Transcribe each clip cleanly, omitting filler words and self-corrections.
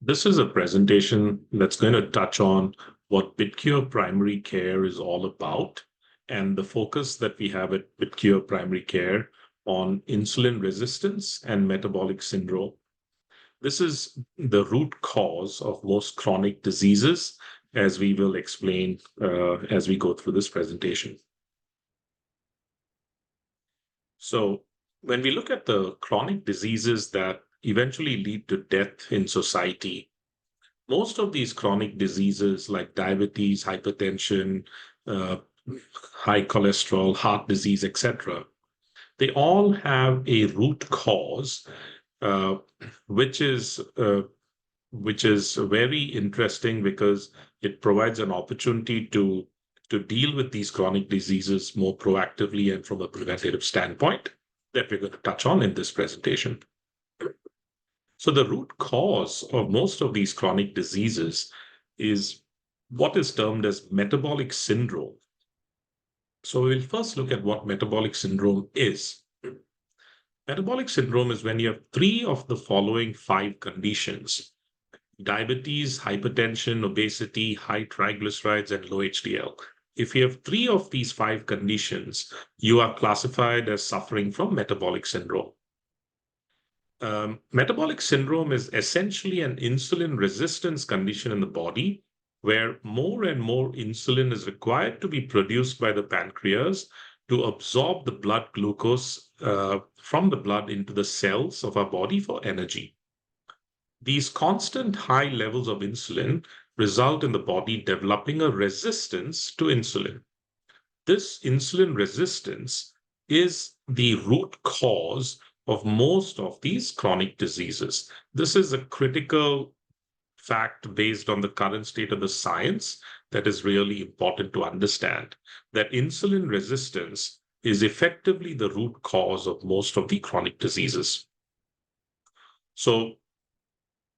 This is a presentation that's going to touch on what BitCure Primary Care is all about and the focus that we have at BitCure Primary Care on insulin resistance and metabolic syndrome. This is the root cause of most chronic diseases, as we will explain as we go through this presentation. So when we look at the chronic diseases that eventually lead to death in society, most of these chronic diseases like diabetes, hypertension, uh, high cholesterol, heart disease, etc., they all have a root cause, uh, which is uh, which is very interesting because it provides an opportunity to deal with these chronic diseases more proactively and from a preventative standpoint that we're going to touch on in this presentation. So the root cause of most of these chronic diseases is what is termed as metabolic syndrome. So we'll first look at what metabolic syndrome is. Metabolic syndrome is when you have three of the following five conditions: diabetes, hypertension, obesity, high triglycerides, and low HDL. If you have three of these five conditions, you are classified as suffering from metabolic syndrome. Metabolic syndrome is essentially an insulin resistance condition in the body where more and more insulin is required to be produced by the pancreas to absorb the blood glucose from the blood into the cells of our body for energy. These constant high levels of insulin result in the body developing a resistance to insulin. This insulin resistance is the root cause of most of these chronic diseases. This is a critical fact based on the current state of the science that is really important to understand, that insulin resistance is effectively the root cause of most of the chronic diseases. So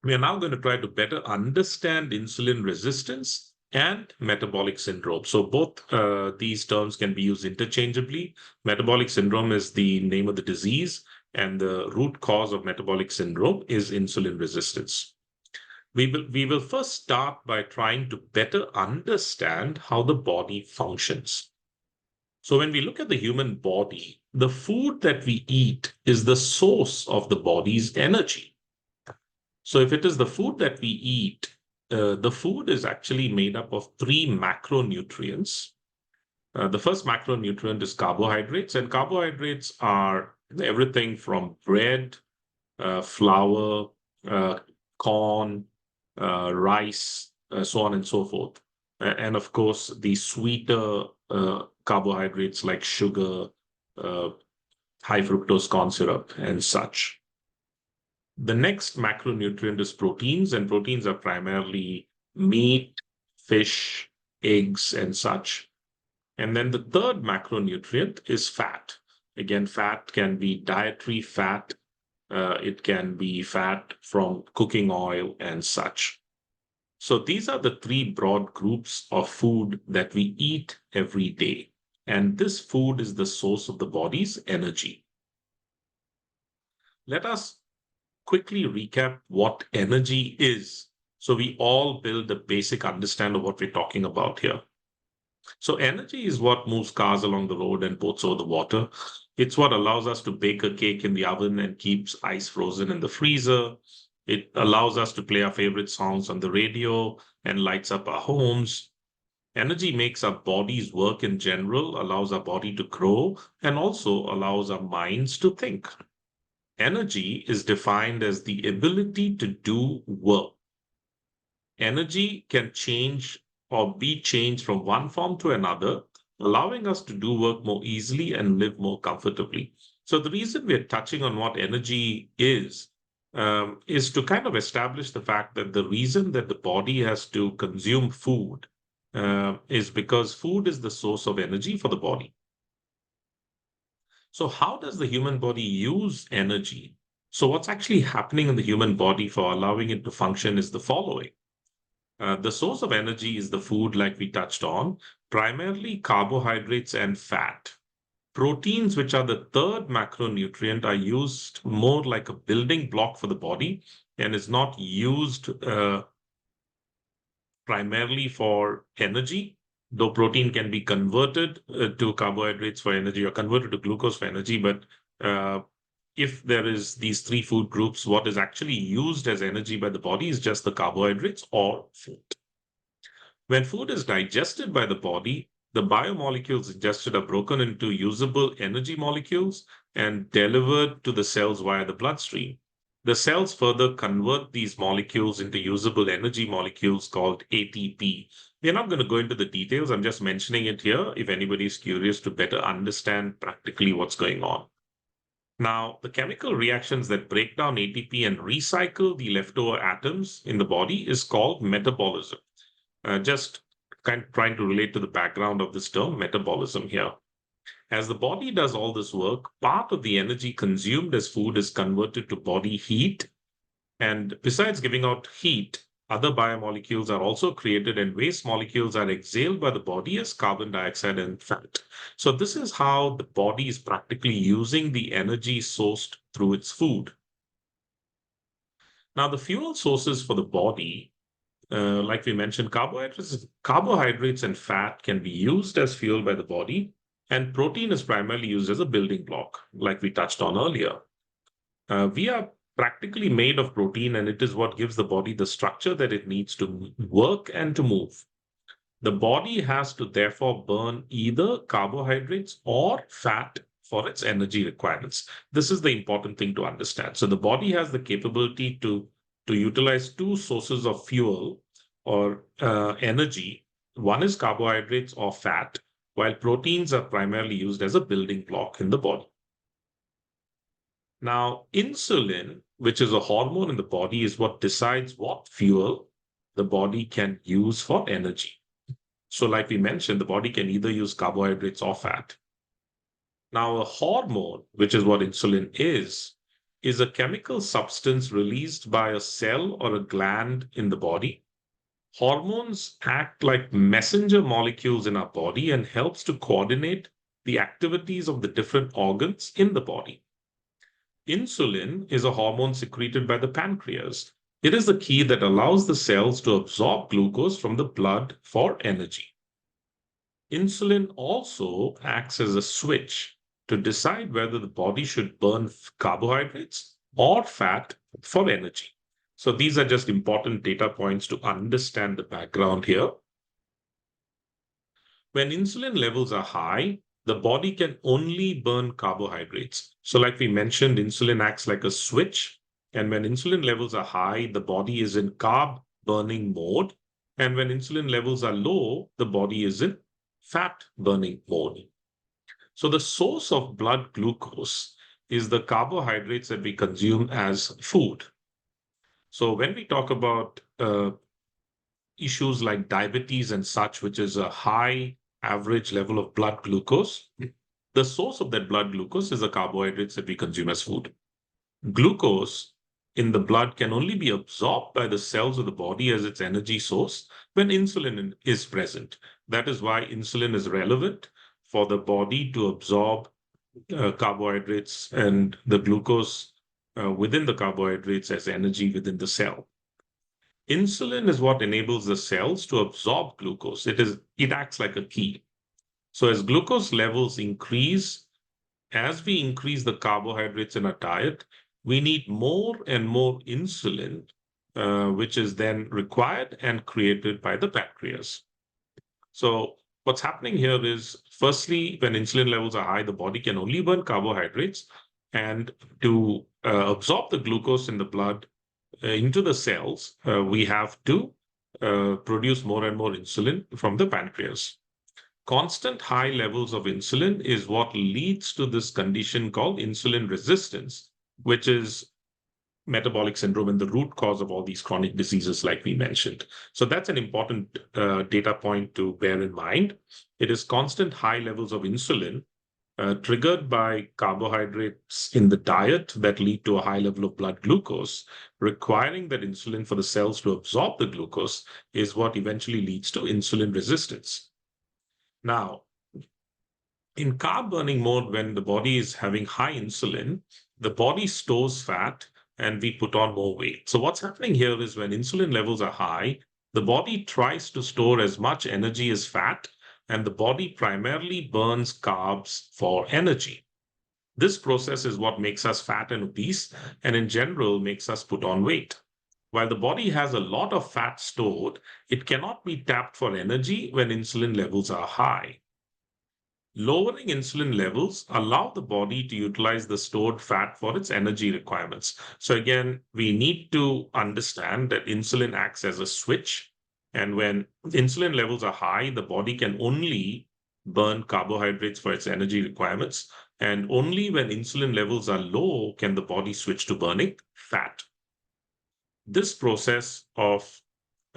we are now going to try to better understand insulin resistance and metabolic syndrome. So both these terms can be used interchangeably. Metabolic syndrome is the name of the disease, and the root cause of metabolic syndrome is insulin resistance. We will first start by trying to better understand how the body functions. So when we look at the human body, the food that we eat is the source of the body's energy. So if it is the food that we eat, the food is actually made up of three macronutrients. The first macronutrient is carbohydrates, and carbohydrates are everything from bread, flour, corn, rice, so on and so forth. And of course, the sweeter carbohydrates like sugar, high fructose corn syrup, and such. The next macronutrient is proteins, and proteins are primarily meat, fish, eggs, and such. And then the third macronutrient is fat. Again, fat can be dietary fat. It can be fat from cooking oil and such. So these are the three broad groups of food that we eat every day. And this food is the source of the body's energy. Let us quickly recap what energy is, so we all build a basic understanding of what we're talking about here. So energy is what moves cars along the road and boats over the water. It's what allows us to bake a cake in the oven and keeps ice frozen in the freezer. It allows us to play our favorite songs on the radio and lights up our homes. Energy makes our bodies work in general, allows our body to grow, and also allows our minds to think. Energy is defined as the ability to do work. Energy can change or be changed from one form to another, allowing us to do work more easily and live more comfortably. So the reason we're touching on what energy is to kind of establish the fact that the reason that the body has to consume food is because food is the source of energy for the body. So how does the human body use energy? So what's actually happening in the human body for allowing it to function is the following. The source of energy is the food, like we touched on, primarily carbohydrates and fat. Proteins, which are the third macronutrient, are used more like a building block for the body and is not used primarily for energy, though protein can be converted to carbohydrates for energy or converted to glucose for energy. But if there is these three food groups, what is actually used as energy by the body is just the carbohydrates or food. When food is digested by the body, the biomolecules ingested are broken into usable energy molecules and delivered to the cells via the bloodstream. The cells further convert these molecules into usable energy molecules called ATP. We're not going to go into the details. I'm just mentioning it here if anybody is curious to better understand practically what's going on. Now, the chemical reactions that break down ATP and recycle the leftover atoms in the body is called metabolism. Just kind of trying to relate to the background of this term, metabolism here. As the body does all this work, part of the energy consumed as food is converted to body heat. And besides giving out heat, other biomolecules are also created and waste molecules are exhaled by the body as carbon dioxide and fat. So this is how the body is practically using the energy sourced through its food. Now, the fuel sources for the body, like we mentioned, carbohydrates and fat can be used as fuel by the body, and protein is primarily used as a building block, like we touched on earlier. We are practically made of protein, and it is what gives the body the structure that it needs to work and to move. The body has to therefore burn either carbohydrates or fat for its energy requirements. This is the important thing to understand. So the body has the capability to utilize two sources of fuel or energy. One is carbohydrates or fat, while proteins are primarily used as a building block in the body. Now, insulin, which is a hormone in the body, is what decides what fuel the body can use for energy. So like we mentioned, the body can either use carbohydrates or fat. Now, a hormone, which is what insulin is a chemical substance released by a cell or a gland in the body. Hormones act like messenger molecules in our body and helps to coordinate the activities of the different organs in the body. Insulin is a hormone secreted by the pancreas. It is the key that allows the cells to absorb glucose from the blood for energy. Insulin also acts as a switch to decide whether the body should burn carbohydrates or fat for energy. So these are just important data points to understand the background here. When insulin levels are high, the body can only burn carbohydrates. So like we mentioned, insulin acts like a switch. And when insulin levels are high, the body is in carb burning mode. And when insulin levels are low, the body is in fat burning mode. So the source of blood glucose is the carbohydrates that we consume as food. So when we talk about issues like diabetes and such, which is a high average level of blood glucose, the source of that blood glucose is the carbohydrates that we consume as food. Glucose in the blood can only be absorbed by the cells of the body as its energy source when insulin is present. That is why insulin is relevant for the body to absorb carbohydrates and the glucose within the carbohydrates as energy within the cell. Insulin is what enables the cells to absorb glucose. It acts like a key. So as glucose levels increase, as we increase the carbohydrates in our diet, we need more and more insulin, which is then required and created by the pancreas. So what's happening here is, firstly, when insulin levels are high, the body can only burn carbohydrates. And to absorb the glucose in the blood into the cells, we have to produce more and more insulin from the pancreas. Constant high levels of insulin is what leads to this condition called insulin resistance, which is metabolic syndrome and the root cause of all these chronic diseases, like we mentioned. So that's an important data point to bear in mind. It is constant high levels of insulin triggered by carbohydrates in the diet that lead to a high level of blood glucose, requiring that insulin for the cells to absorb the glucose is what eventually leads to insulin resistance. Now, In carb burning mode, when the body is having high insulin, the body stores fat and we put on more weight. So what's happening here is when insulin levels are high, the body tries to store as much energy as fat, and the body primarily burns carbs for energy. This process is what makes us fat and obese, and in general makes us put on weight. While the body has a lot of fat stored, it cannot be tapped for energy when insulin levels are high. Lowering insulin levels allow the body to utilize the stored fat for its energy requirements. So again, we need to understand that insulin acts as a switch. And when insulin levels are high, the body can only burn carbohydrates for its energy requirements. And only when insulin levels are low can the body switch to burning fat. This process of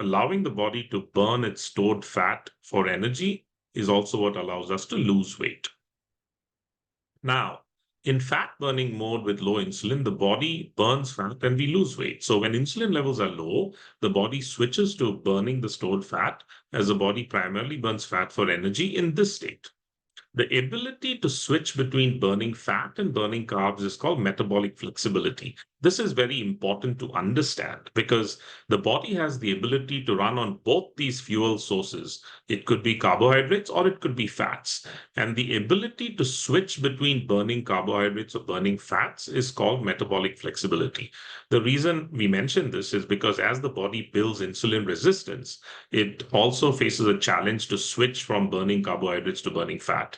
allowing the body to burn its stored fat for energy is also what allows us to lose weight. Now, in fat burning mode with low insulin, the body burns fat and we lose weight. So when insulin levels are low, the body switches to burning the stored fat, as the body primarily burns fat for energy in this state. The ability to switch between burning fat and burning carbs is called metabolic flexibility. This is very important to understand because the body has the ability to run on both these fuel sources. It could be carbohydrates or it could be fats. And the ability to switch between burning carbohydrates or burning fats is called metabolic flexibility. The reason we mention this is because as the body builds insulin resistance, it also faces a challenge to switch from burning carbohydrates to burning fat.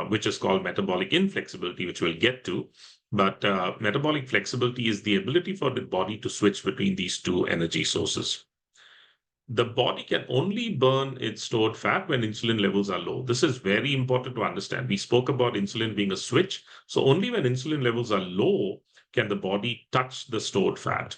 Which is called metabolic inflexibility, which we'll get to. But metabolic flexibility is the ability for the body to switch between these two energy sources. The body can only burn its stored fat when insulin levels are low. This is very important to understand. We spoke about insulin being a switch. So only when insulin levels are low can the body touch the stored fat.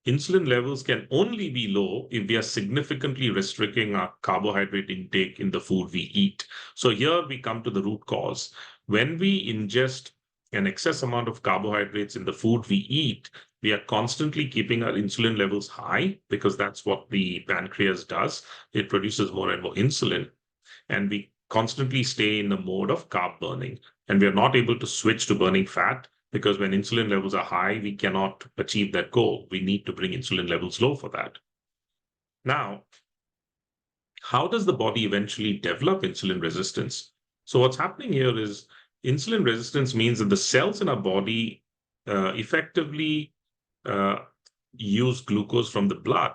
Insulin levels can only be low if we are significantly restricting our carbohydrate intake in the food we eat. So here we come to the root cause. When we ingest an excess amount of carbohydrates in the food we eat, we are constantly keeping our insulin levels high because that's what the pancreas does. It produces more and more insulin, and we constantly stay in the mode of carb burning. And we are not able to switch to burning fat because when insulin levels are high, we cannot achieve that goal. We need to bring insulin levels low for that. Now, how does the body eventually develop insulin resistance? So what's happening here is insulin resistance means that the cells in our body effectively uh, use glucose from the blood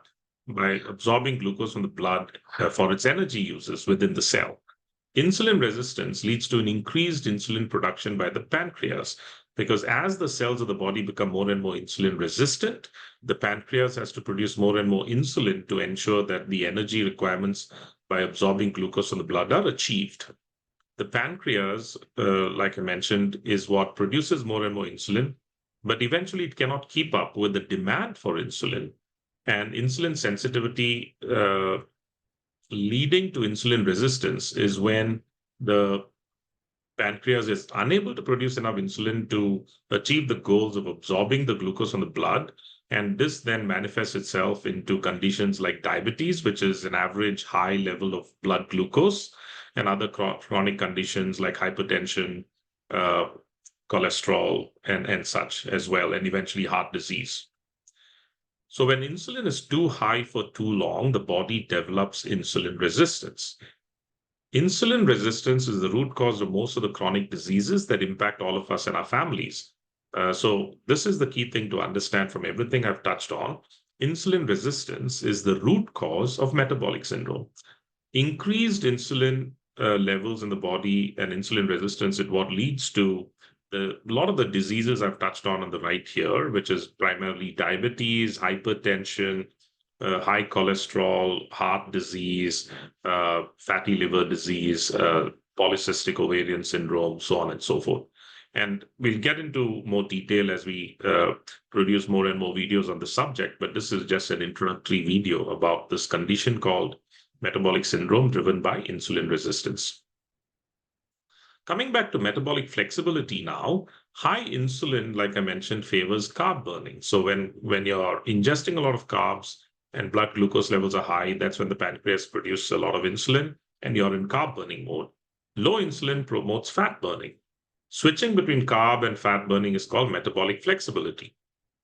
by absorbing glucose from the blood for its energy uses within the cell. Insulin resistance leads to an increased insulin production by the pancreas because as the cells of the body become more and more insulin resistant, the pancreas has to produce more and more insulin to ensure that the energy requirements by absorbing glucose from the blood are achieved. The pancreas, like I mentioned, is what produces more and more insulin, but eventually it cannot keep up with the demand for insulin. And insulin sensitivity leading to insulin resistance is when the pancreas is unable to produce enough insulin to achieve the goals of absorbing the glucose from the blood. And this then manifests itself into conditions like diabetes, which is an average high level of blood glucose, and other chronic conditions like hypertension, uh, cholesterol, and such as well, and eventually heart disease. So when insulin is too high for too long, the body develops insulin resistance. Insulin resistance is the root cause of most of the chronic diseases that impact all of us and our families. So this is the key thing to understand from everything I've touched on. Insulin resistance is the root cause of metabolic syndrome. Increased insulin levels in the body and insulin resistance is what leads to a lot of the diseases I've touched on the right here, which is primarily diabetes, hypertension, high cholesterol, heart disease, fatty liver disease, polycystic ovarian syndrome, so on and so forth. And we'll get into more detail as we produce more and more videos on the subject, but this is just an introductory video about this condition called metabolic syndrome driven by insulin resistance. Coming back to metabolic flexibility now, high insulin, like I mentioned, favors carb burning. So when you're ingesting a lot of carbs and blood glucose levels are high, that's when the pancreas produces a lot of insulin and you're in carb burning mode. Low insulin promotes fat burning. Switching between carb and fat burning is called metabolic flexibility.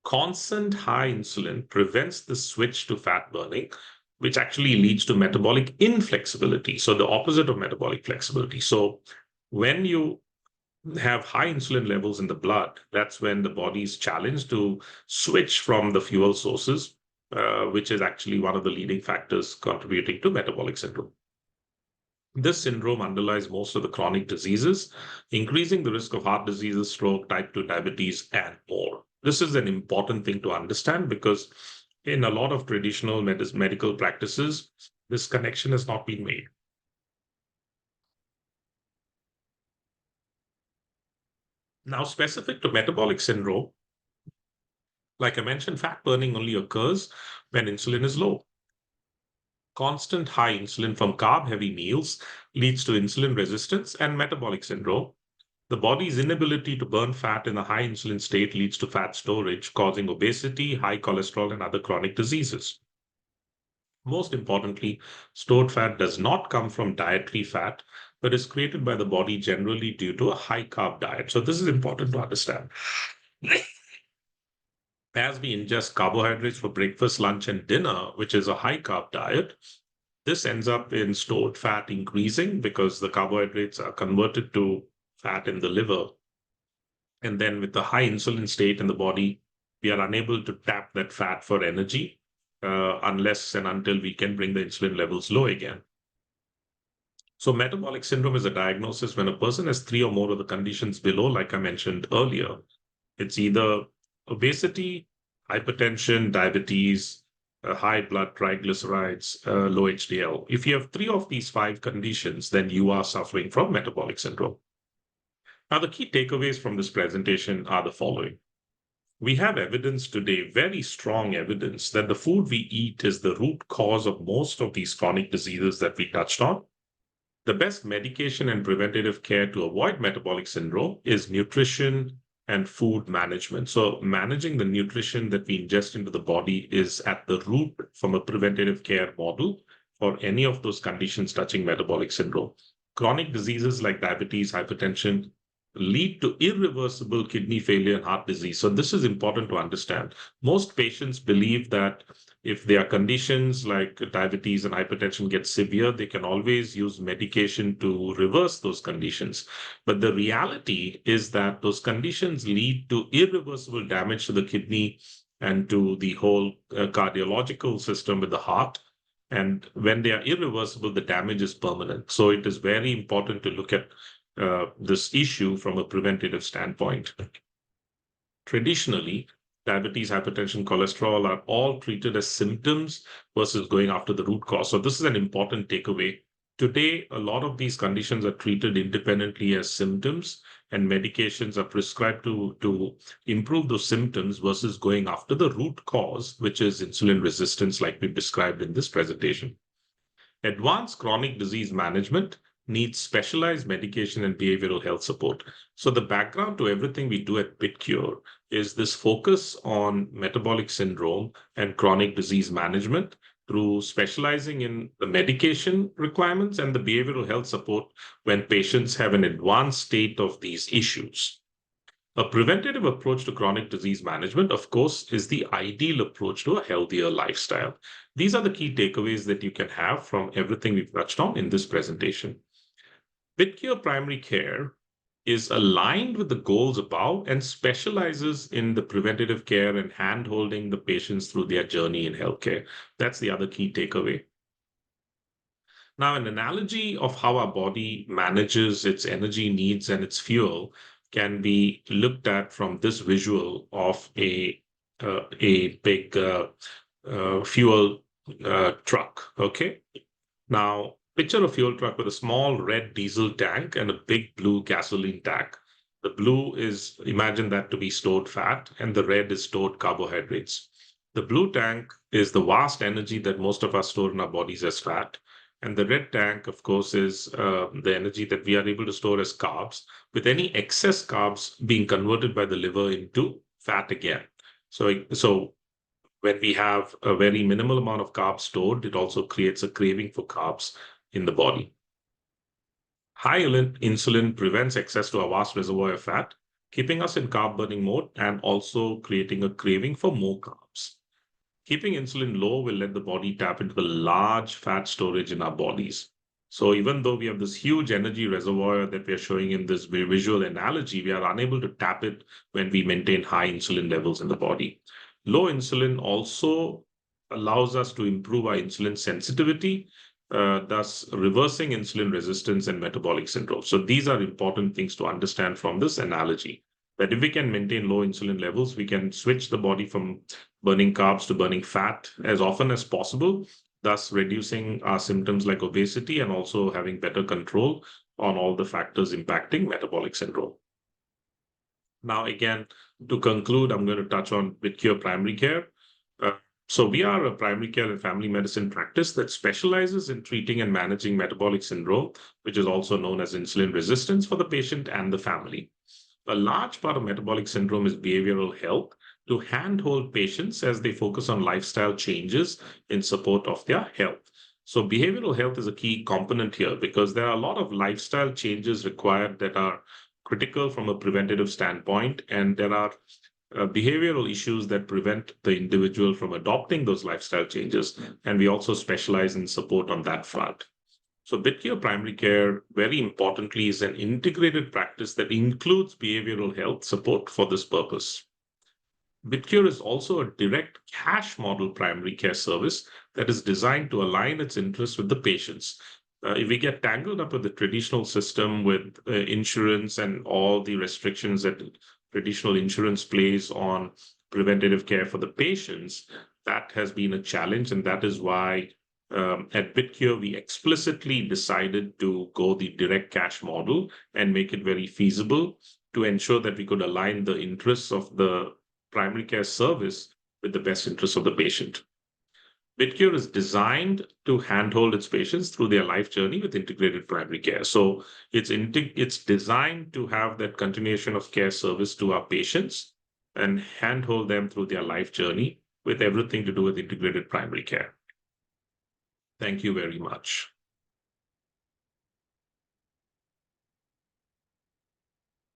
Constant high insulin prevents the switch to fat burning, which actually leads to metabolic inflexibility. So, the opposite of metabolic flexibility. So, when you have high insulin levels in the blood, that's when the body is challenged to switch from the fuel sources, which is actually one of the leading factors contributing to metabolic syndrome. This syndrome underlies most of the chronic diseases, increasing the risk of heart diseases, stroke, type 2 diabetes, and more. This is an important thing to understand because in a lot of traditional medical practices, this connection has not been made. Now, specific to metabolic syndrome, like I mentioned, fat burning only occurs when insulin is low. Constant high insulin from carb-heavy meals leads to insulin resistance and metabolic syndrome. The body's inability to burn fat in a high insulin state leads to fat storage, causing obesity, high cholesterol, and other chronic diseases. Most importantly, stored fat does not come from dietary fat, but is created by the body generally due to a high carb diet. So, this is important to understand. As we ingest carbohydrates for breakfast, lunch, and dinner, which is a high carb diet, this ends up in stored fat increasing because the carbohydrates are converted to fat in the liver. And then with the high insulin state in the body, we are unable to tap that fat for energy unless and until we can bring the insulin levels low again. So metabolic syndrome is a diagnosis when a person has three or more of the conditions below, like I mentioned earlier. It's either obesity, hypertension, diabetes, high blood triglycerides, low HDL. If you have three of these five conditions, then you are suffering from metabolic syndrome. Now, the key takeaways from this presentation are the following. We have evidence today, very strong evidence, that the food we eat is the root cause of most of these chronic diseases that we touched on. The best medication and preventative care to avoid metabolic syndrome is nutrition and food management. So managing the nutrition that we ingest into the body is at the root from a preventative care model for any of those conditions touching metabolic syndrome. Chronic diseases like diabetes, hypertension lead to irreversible kidney failure and heart disease. So this is important to understand. Most patients believe that if their conditions like diabetes and hypertension get severe, they can always use medication to reverse those conditions. But the reality is that those conditions lead to irreversible damage to the kidney and to the whole cardiological system with the heart. And when they are irreversible, the damage is permanent. So it is very important to look at this issue from a preventative standpoint. Traditionally, diabetes, hypertension, cholesterol are all treated as symptoms versus going after the root cause. So this is an important takeaway. Today, a lot of these conditions are treated independently as symptoms, and medications are prescribed to improve those symptoms versus going after the root cause, which is insulin resistance, like we described in this presentation. Advanced chronic disease management needs specialized medication and behavioral health support. So the background to everything we do at BitCure is this focus on metabolic syndrome and chronic disease management through specializing in the medication requirements and the behavioral health support when patients have an advanced state of these issues. A preventative approach to chronic disease management, of course, is the ideal approach to a healthier lifestyle. These are the key takeaways that you can have from everything we've touched on in this presentation. BitCure Primary Care is aligned with the goals above and specializes in the preventative care and hand-holding the patients through their journey in healthcare. That's the other key takeaway. Now, an analogy of how our body manages its energy needs and its fuel can be looked at from this visual of a big fuel truck. Okay. Now, picture a fuel truck with a small red diesel tank and a big blue gasoline tank. The blue is, imagine that to be stored fat, and the red is stored carbohydrates. The blue tank is the vast energy that most of us store in our bodies as fat. And the red tank, of course, is the energy that we are able to store as carbs, with any excess carbs being converted by the liver into fat again. So when we have a very minimal amount of carbs stored, it also creates a craving for carbs in the body. High insulin prevents access to a vast reservoir of fat, keeping us in carb burning mode and also creating a craving for more carbs. Keeping insulin low will let the body tap into the large fat storage in our bodies. So even though we have this huge energy reservoir that we are showing in this visual analogy, we are unable to tap it when we maintain high insulin levels in the body. Low insulin also allows us to improve our insulin sensitivity, thus reversing insulin resistance and metabolic syndrome. So these are important things to understand from this analogy. That if we can maintain low insulin levels, we can switch the body from burning carbs to burning fat as often as possible, thus reducing our symptoms like obesity and also having better control on all the factors impacting metabolic syndrome. Now, again, to conclude, I'm going to touch on BitCure Primary Care. So we are a primary care and family medicine practice that specializes in treating and managing metabolic syndrome, which is also known as insulin resistance for the patient and the family. A large part of metabolic syndrome is behavioral health to handhold patients as they focus on lifestyle changes in support of their health. So behavioral health is a key component here because there are a lot of lifestyle changes required that are critical from a preventative standpoint, and there are behavioral issues that prevent the individual from adopting those lifestyle changes. And we also specialize in support on that front. So BitCure Primary Care, very importantly, is an integrated practice that includes behavioral health support for this purpose. BitCure is also a direct cash model primary care service that is designed to align its interests with the patients. If we get tangled up with the traditional system with insurance and all the restrictions that traditional insurance plays on preventative care for the patients, that has been a challenge. And that is why at BitCure, we explicitly decided to go the direct cash model and make it very feasible to ensure that we could align the interests of the primary care service with the best interests of the patient. BitCure is designed to handhold its patients through their life journey with integrated primary care. So it's designed to have that continuation of care service to our patients and handhold them through their life journey with everything to do with integrated primary care. Thank you very much.